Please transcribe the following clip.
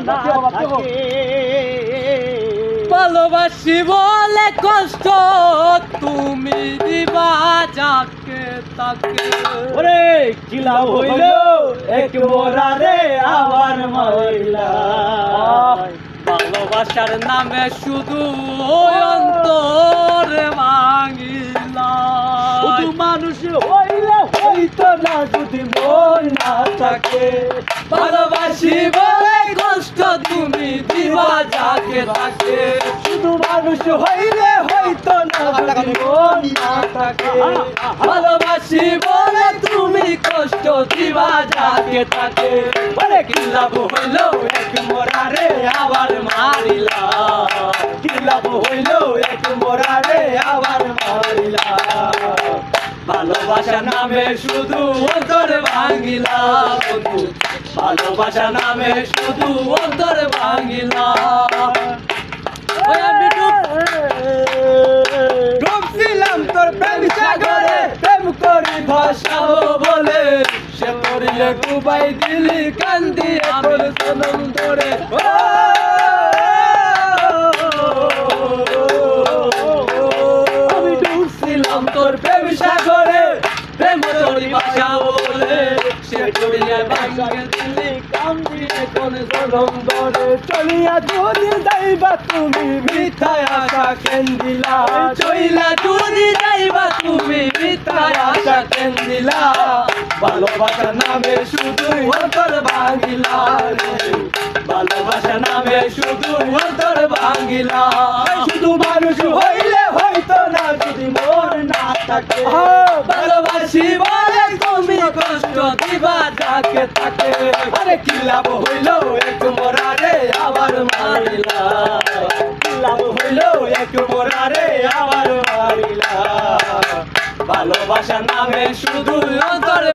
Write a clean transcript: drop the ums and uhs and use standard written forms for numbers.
না থাকে। ভালোবাসি বলে কষ্ট তুমি দিবা যাকে তাকে। ওরে কি লাভ হইল এক মোরারে আবার মারিলা। ভালোবাসার নামে শুধু অন্তরে ভাঙিলা। শুধু মানুষ হইলে হইতো না যদি মন না থাকে। ভালোবাসি বলে কষ্ট তুমি দিবা যাকে তাকে। শুধু মানুষ হইলে হইতো না যদি মন না থাকে। ভালোবাসি বলে তুমি কষ্ট দিবা যাকে তাকে। ওরে কি লাভ হইল এক মোরারে আবার মারিলা। কি লাভ হইল এক মোরারে আবার মারিলা। ভালোবাসা নামে শুধু অন্তর ভাঙিলা বন্ধু। ভালোবাসা নামে শুধু অন্তর ভাঙিলা। ওই আমি ডুবছিলাম তোর প্রেম সাগরে, প্রেম করি ভাসাবো বলে। সে পড়িলে ডুবাই দিলি কান্দি তোর জনম ধরে। আমি ডুবছিলাম তোর প্রেম সাগরে, প্রেম তোরি ভাষা বলে। সে পড়িলে ভাঙিয়ে দিলি কান্দি কোন জনম ধরে। চলিয়া যদি যাইবা তুমি মিথায় আশা কেন্দিলা। চইলা যদি যাইবা তুমি মিথ্যায় আশা কেন্দিলা। ভালোবাসা নামে শুধু অন্তর ভাঙিলা রে। ভালোবাসা নামে শুধু অন্তর ভাঙিলা। শুধু মানুষ হইলে হইতো না যদি মন না থাকে। ভালোবাসি বলে তুমি কষ্ট দিবা যাকে তাকে। আরে কি লাভ হইল এক মোরারে আবার মারিলা। কি লাভ হইল এক মোরারে আবার মারিলা। ভালোবাসা নামে শুধু অন্তর